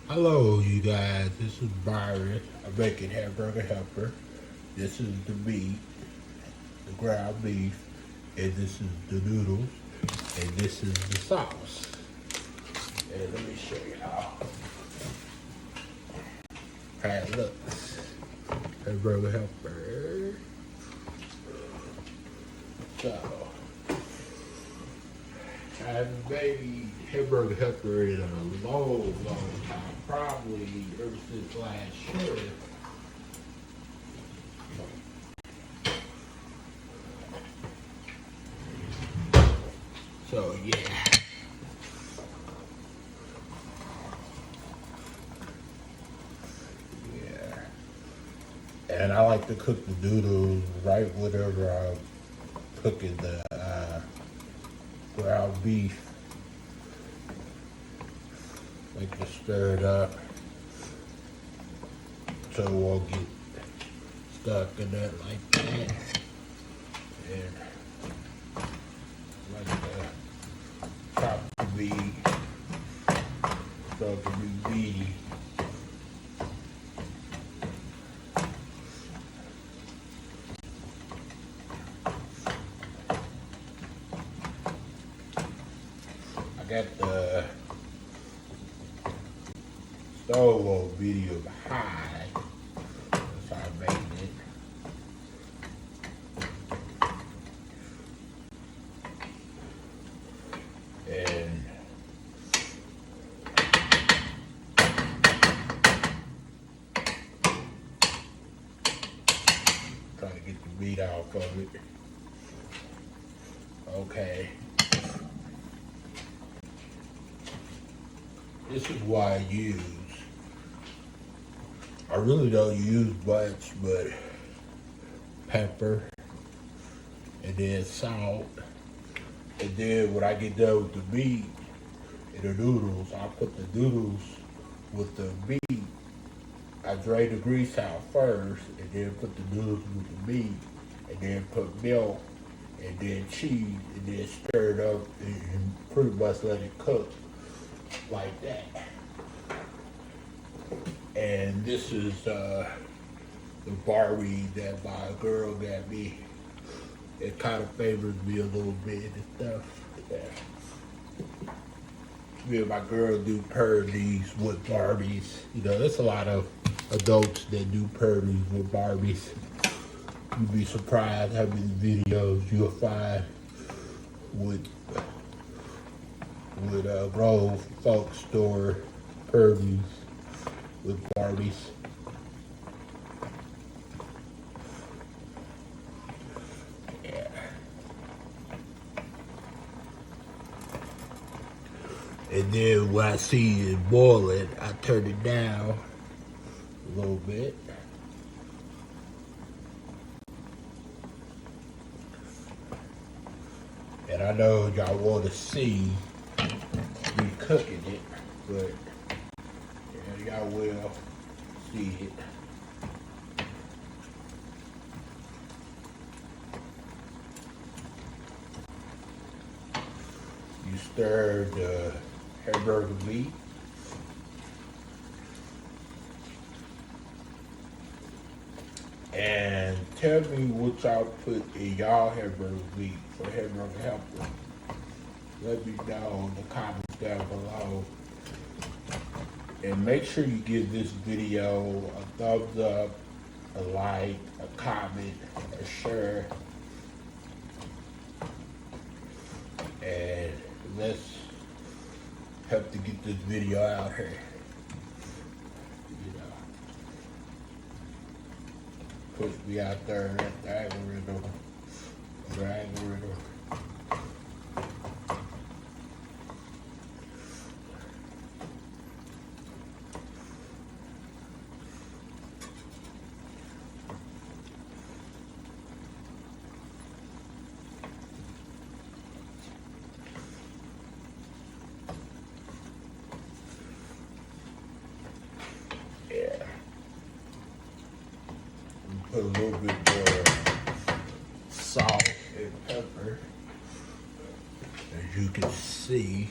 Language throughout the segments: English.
Hello, you guys. This is Byron. I'm making hamburger helper. This is the meat, the ground beef, and this is the noodles, and this is the sauce. And let me show y'all how it looks. Hamburger helper. So, I haven't made hamburger helper in a long time. Probably ever since last year. So yeah. Yeah. And I like to cook the noodles right whenever I'm cooking the ground beef. Like to stir it up so it won't get stuck in that like that. And like to chop the meat so it can be meaty. I got the stove on medium high. That's how I made it. And trying to get the meat off of it. Okay. This is why I really don't use much, but pepper, and then salt, and then when I get done with the meat and the noodles, I put the noodles with the meat. I drain the grease out first, and then put the noodles with the meat, and then put milk, and then cheese, and then stir it up, and pretty much let it cook like that. And this is the Barbie that my girl got me. It kind of favors me a little bit and stuff. Yeah. Me and my girl do parodies with Barbies. You know, there's a lot of adults that do parodies with Barbies. You'd be surprised how many videos you'll find with grown folks store parodies with Barbies. Yeah. And then when I see it boiling, I turn it down a little bit. And I know y'all want to see me cooking it, but yeah, y'all will see it. You stir the hamburger meat. And tell me what y'all put in y'all hamburger meat for hamburger helper. Let me know in the comments down below. And make sure you give this video a thumbs up, a like, a comment, a share. And let's help to get this video out here. You know, push me out there in the algorithm. Yeah. Put a little bit more salt and pepper. As you can see,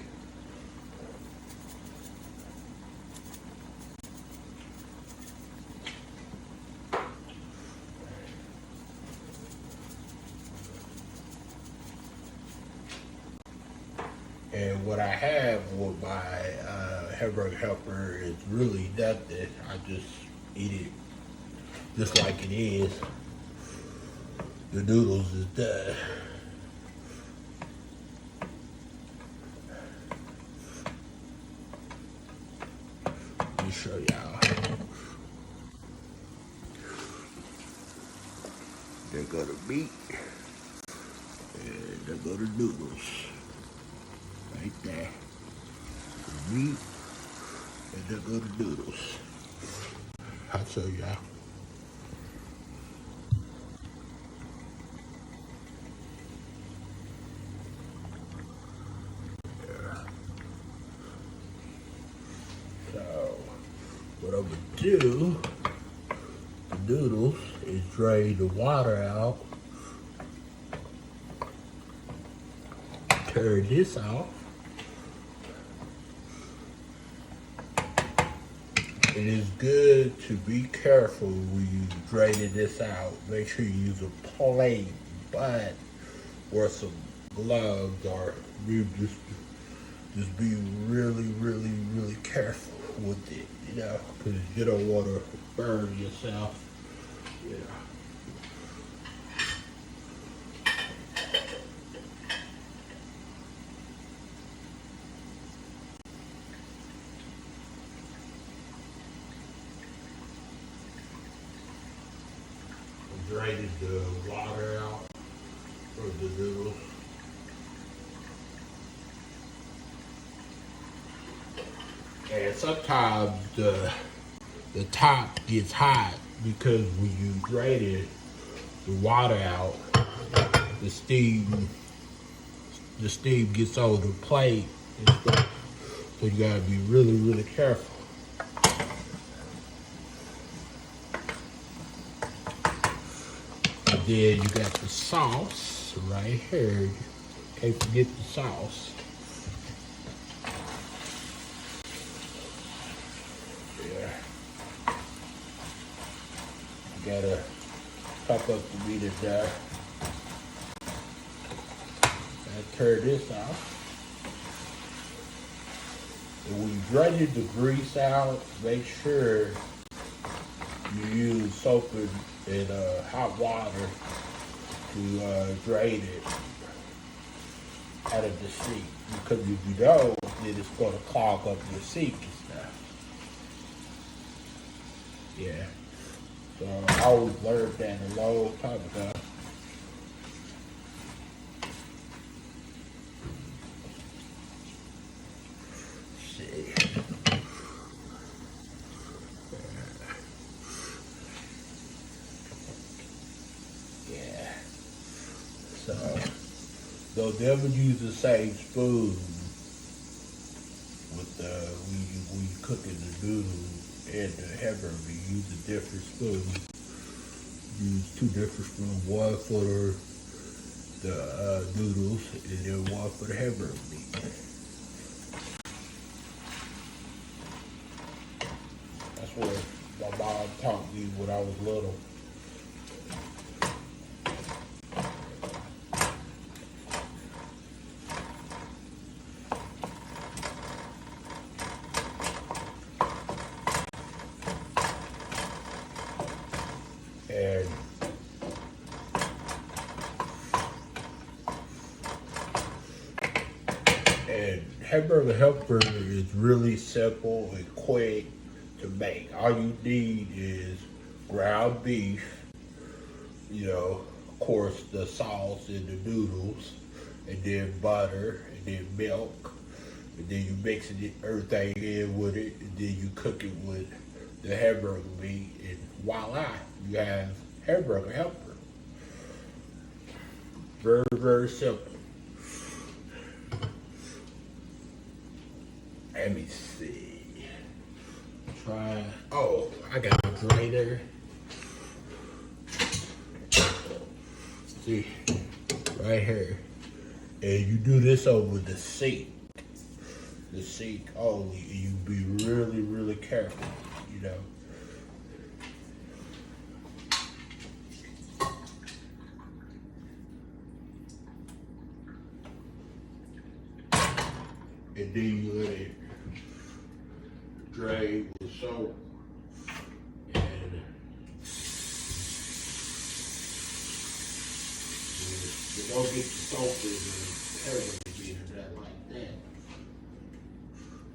And what I have with my hamburger helper is really nothing. I just eat it just like it is. The noodles is done. Let me show y'all. There go the meat, and there go the noodles. Right there. The meat, and there go the noodles. I'll show y'all. So, what I'm gonna do, the noodles, is drain the water out, turn this off. It is good to be careful when you draining this out. Make sure you use a plate, but or some gloves, or you just be really, really, really careful with it, you know, because you don't want to burn yourself. Yeah. Draining the water out from the noodles. And sometimes the top gets hot because when you drain it, the water out, the steam gets on the plate and stuff. So you gotta be really, really careful. And then you got the sauce right here. Can't forget the sauce. Yeah. You gotta top up the meat in there. And turn this off. And when you drain the grease out, make sure you use soap and hot water to drain it out of the sink. Because if you don't, then it's going to clog up your sink and stuff. Yeah. So I always learned that a long time ago. So, don't never use the same spoon with when you cooking the noodles and the hamburger. You use a different spoon. Use two different spoons, one for the noodles and then one for the hamburger meat. That's what my mom taught me when I was little. And hamburger helper is really simple and quick to make. All you need is ground beef, you know, of course the sauce and the noodles, and then butter, and then milk, and then you mix everything in with it, and then you cook it with the hamburger meat, and voila, you have hamburger helper. Very, very simple. Let me see. Try. Oh, I got a grater. See, right here. And you do this over the sink. The sink only. And you be really, really careful, you know. and then you let it drain with soap. And you don't get the soap in the air beater that like that.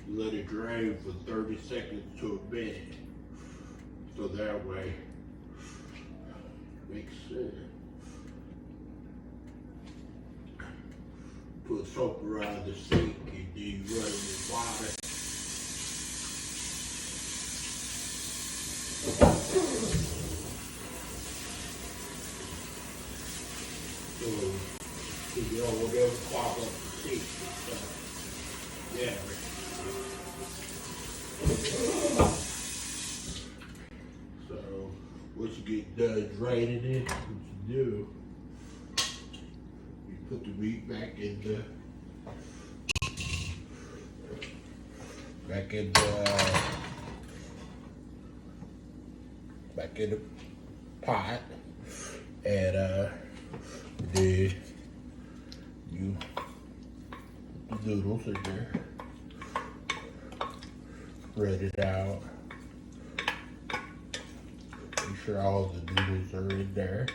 You let it drain for 30 seconds to a minute. So that way, makes sense. Put soap around the sink and then you run it with water. So you don't want to ever clog up the sink and stuff. Yeah. So once you get done draining it, what you do, you put the meat back in the pot, and then you put the noodles in there, spread it out, make sure all the noodles are in there.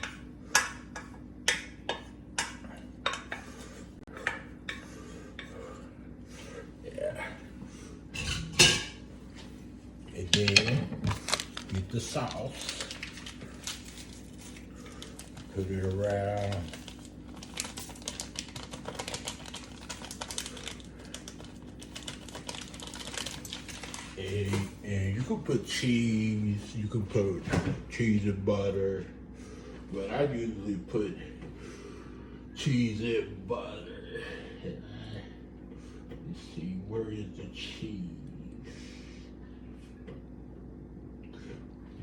And then get the sauce, put it around, and you can put cheese, you can put cheese and butter, but I usually put cheese and butter. Let's see, where is the cheese?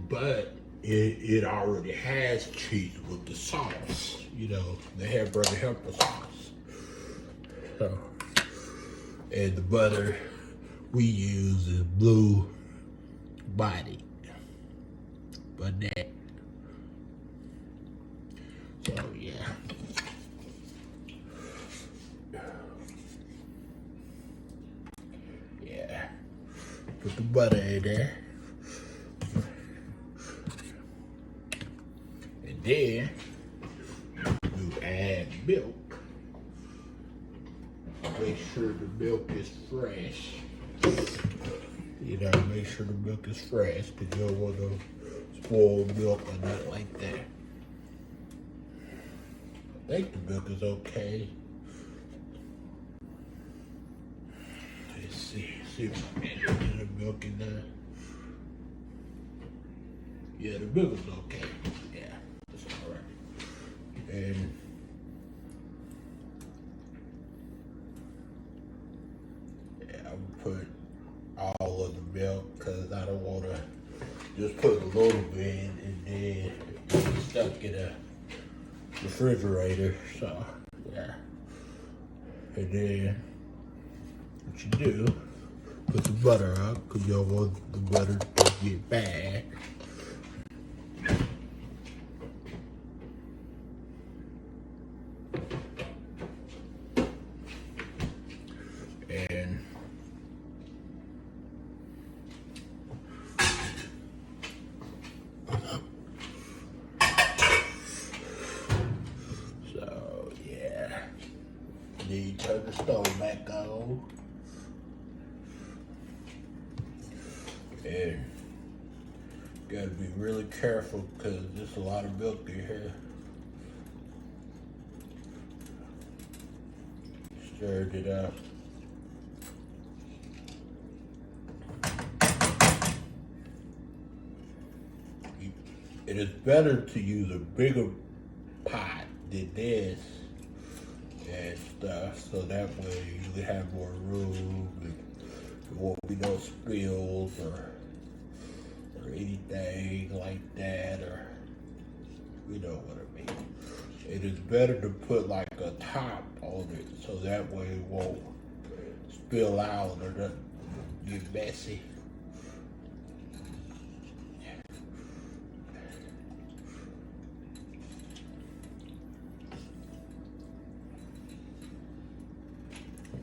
But it already has cheese with the sauce, you know, the hamburger helper sauce. So, and the butter we use is blue body, but that. So yeah. Yeah. Put the butter in there. Then you add milk. Make sure the milk is fresh. You know, make sure the milk is fresh because you don't want to spoil milk or nothing like that. I think the milk is okay. Let's see if I added the milk in there. Yeah, the milk is okay. Yeah. And yeah, I would put all of the milk because I don't want to just put a little bit and then get stuck in a refrigerator. So yeah, and then what you do, put the butter up because you don't want the butter to get bad. And so yeah, then you turn the stove back on, and you gotta be really careful because there's a lot of milk in here. Stirred it up. It is better to use a bigger pot than this and stuff, so that way you have more room and there won't be no spills or anything like that, or you know what I mean. It is better to put like a top on it so that way it won't spill out or doesn't get messy.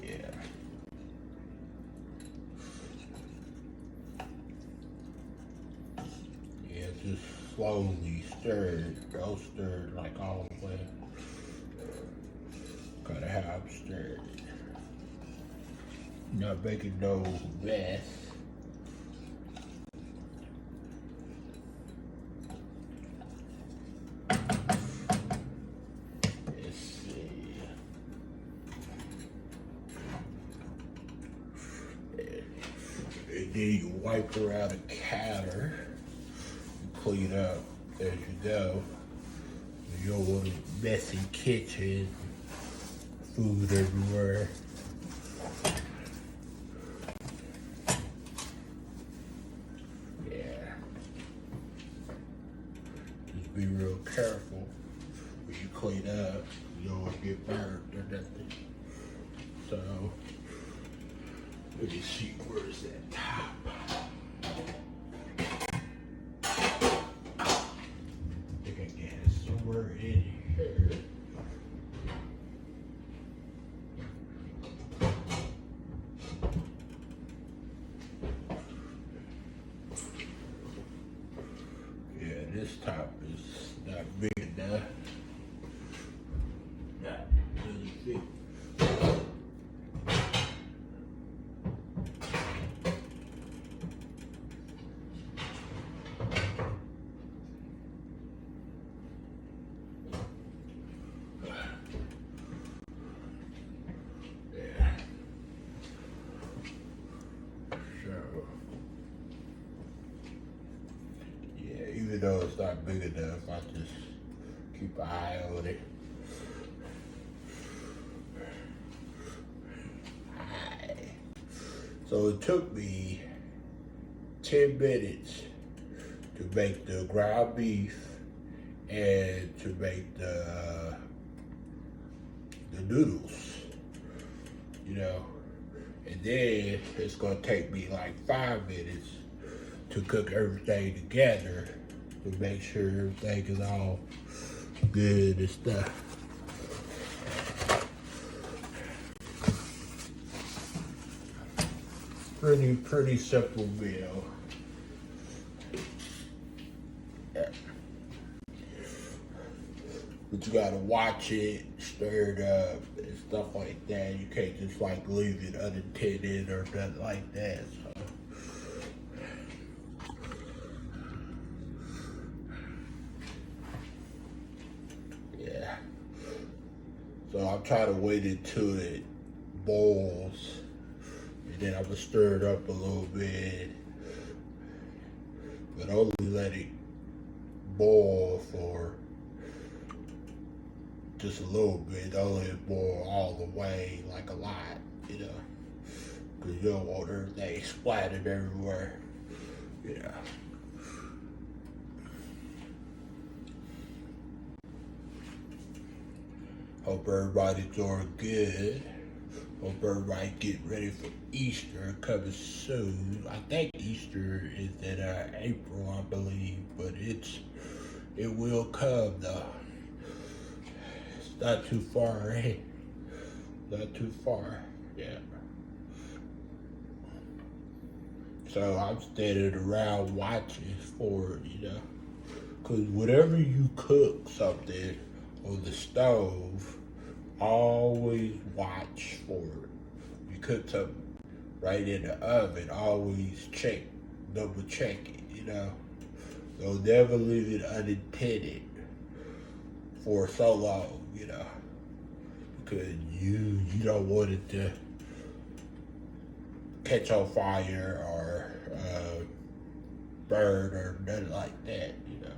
Yeah. just slowly stir it. Don't stir it like all the way. Gotta have stirred it. Not making no mess. Let's see. And then you wipe around the counter and clean up as you go. You don't want a messy kitchen, food everywhere. Yeah. Just be real careful when you clean up. You don't want to get burnt or nothing. So, let me see, where's that top? I think I got it somewhere in here. Yeah, this top is not big enough. Not really big. Even though it's not big enough, I just keep an eye on it. So it took me 10 minutes to make the ground beef and to make the noodles, you know. And then it's gonna take me like 5 minutes to cook everything together to make sure everything is all good and stuff. Pretty simple meal. Yeah. But you gotta watch it, stir it up, and stuff like that. You can't just like leave it unattended or nothing like that. So. Yeah. So I'm trying to wait until it boils. And then I'm gonna stir it up a little bit, but only let it boil for just a little bit. Don't let it boil all the way, like a lot, you know, because you don't want everything splattered everywhere, yeah. Hope everybody's doing good. Hope everybody getting ready for Easter coming soon. I think Easter is in April, I believe, but it will come though. It's not too far, eh? Not too far, yeah. So I'm standing around watching for it, you know, because whenever you cook something on the stove, always watch for it. You cook something right in the oven, always double check it, you know. Don't never leave it unattended for so long, you know, because you don't want it to catch on fire or burn or nothing like that, you know.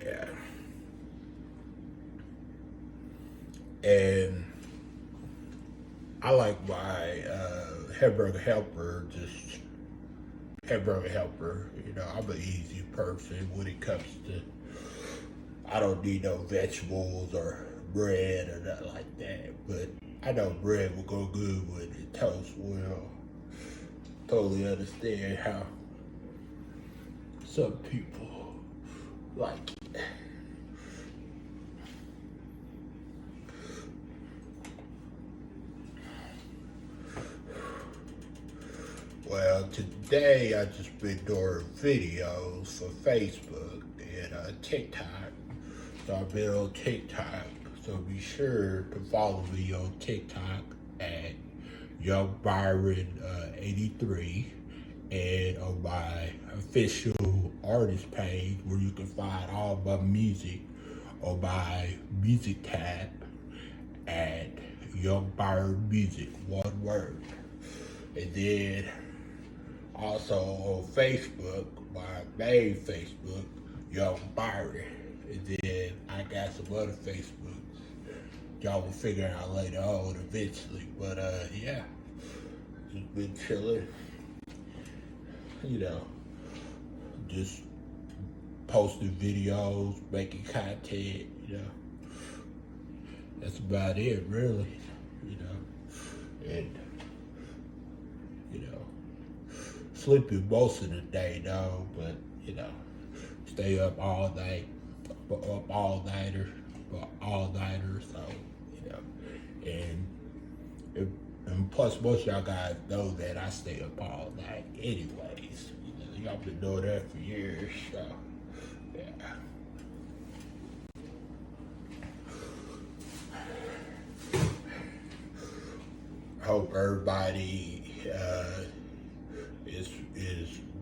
Yeah. And I like my hamburger helper, you know. I'm an easy person when it comes to, I don't need no vegetables or bread or nothing like that, but I know bread will go good with it, toast will. Totally understand how some people like it. Well, today I just been doing videos for Facebook and TikTok. So I've been on TikTok. So be sure to follow me on TikTok at Young Byron 83 and on my official artist page where you can find all my music on my music tab at Young Byron Music, one word. And then also on Facebook, my main Facebook, Young Byron. And then I got some other Facebooks. Y'all will figure out later on eventually. But yeah, just been chilling. You know, just posting videos, making content, you know. That's about it, really. You know, and you know, sleeping most of the day though, but you know, stay up all night, up all-nighter, so, you know, and plus most of y'all guys know that I stay up all night anyways. You know, y'all been doing that for years, so, yeah. Hope everybody is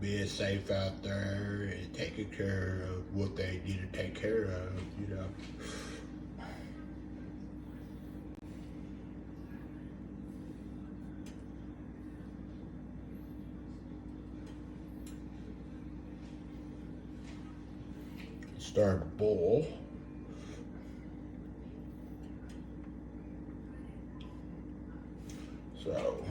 being safe out there and taking care of what they need to take care of, you know. Start to boil. So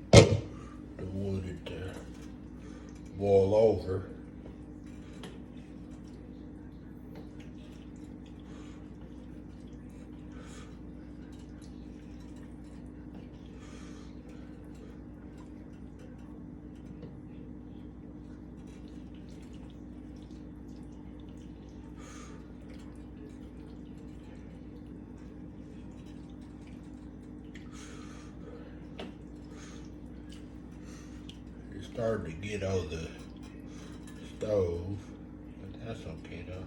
don't want it to boil over. Starting to get on the stove, but that's okay though.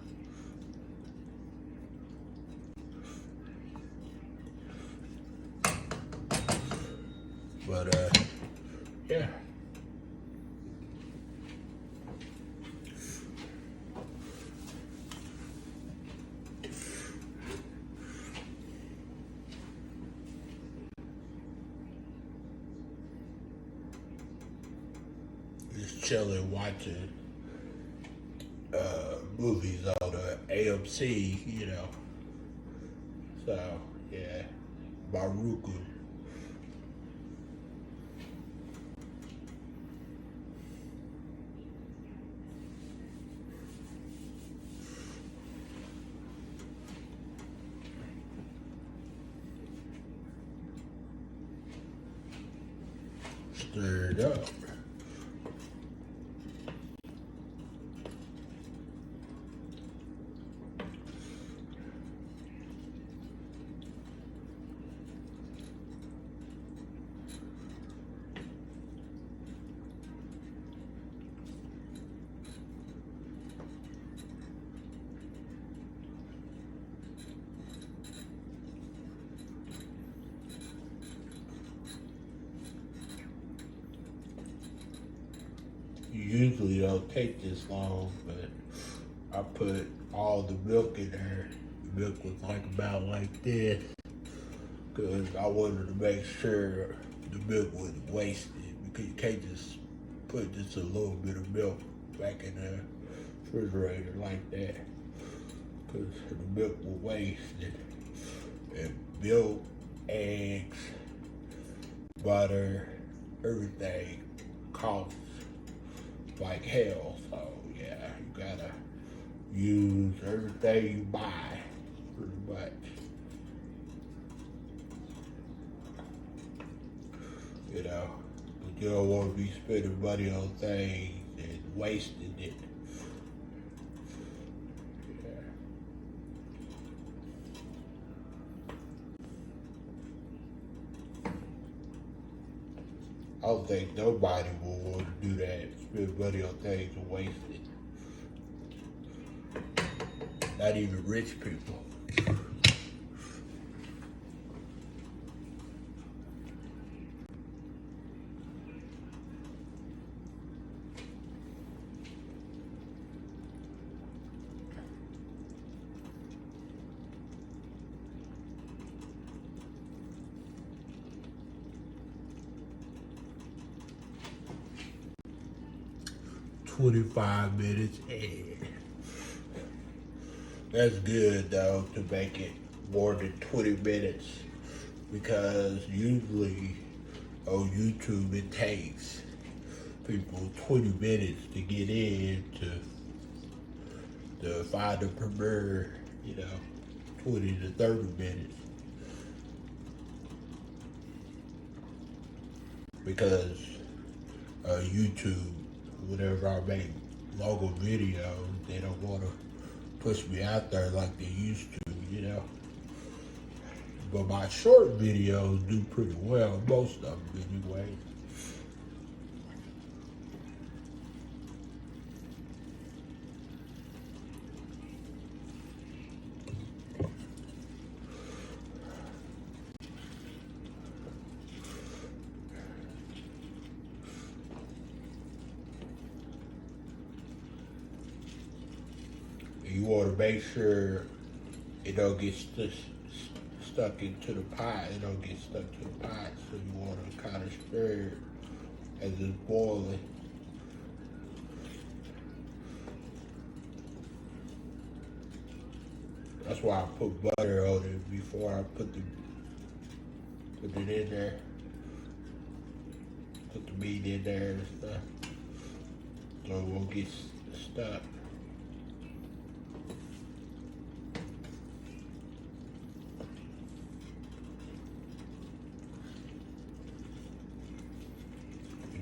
But yeah. Just chilling, watching movies on the AMC, you know. So yeah, Baruku. Stir it up. Usually don't take this long, but I put all the milk in there. The milk was like about like this, because I wanted to make sure the milk wasn't wasted, because you can't just put just a little bit of milk back in the refrigerator like that, because the milk will waste it. And milk, eggs, butter, everything costs like hell. So yeah, you gotta use everything you buy, pretty much. You know, but you don't want to be spending money on things and wasting it. I don't think nobody will want to do that. Spend money on things and waste it. Not even rich people. $25 minutes in. That's good though to make it more than 20 minutes because usually on YouTube it takes people 20 minutes to get in to find a premiere, 20 to 30 minutes. Because YouTube, whenever I make longer videos, they don't want to push me out there like they used to, But my short videos do pretty well, most of them anyway. You want to make sure it don't get stuck into the pot. It don't get stuck to the pot, so you want to kind of stir it as it's boiling. That's why I put butter on it before I put it in there. Put the meat in there and stuff, so it won't get stuck.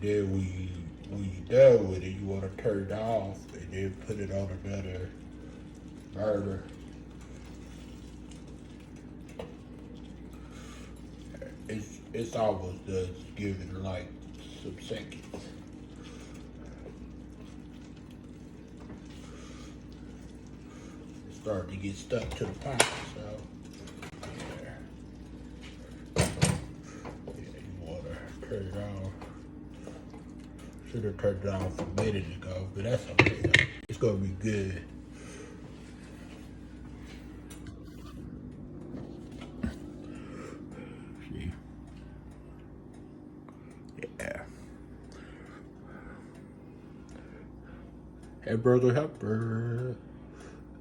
Then when you're done with it, you want to turn it off and then put it on another burner. It's almost done. Just give it like some seconds. It's starting to get stuck to the pot, so you want to turn it off. Should have turned it off a minute ago, but that's okay though. It's gonna be good. See? Yeah. Hamburger helper.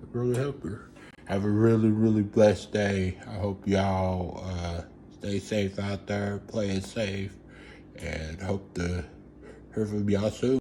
Hamburger helper. Have a really, really blessed day. I hope y'all stay safe out there, play it safe, and hope to hear from y'all soon.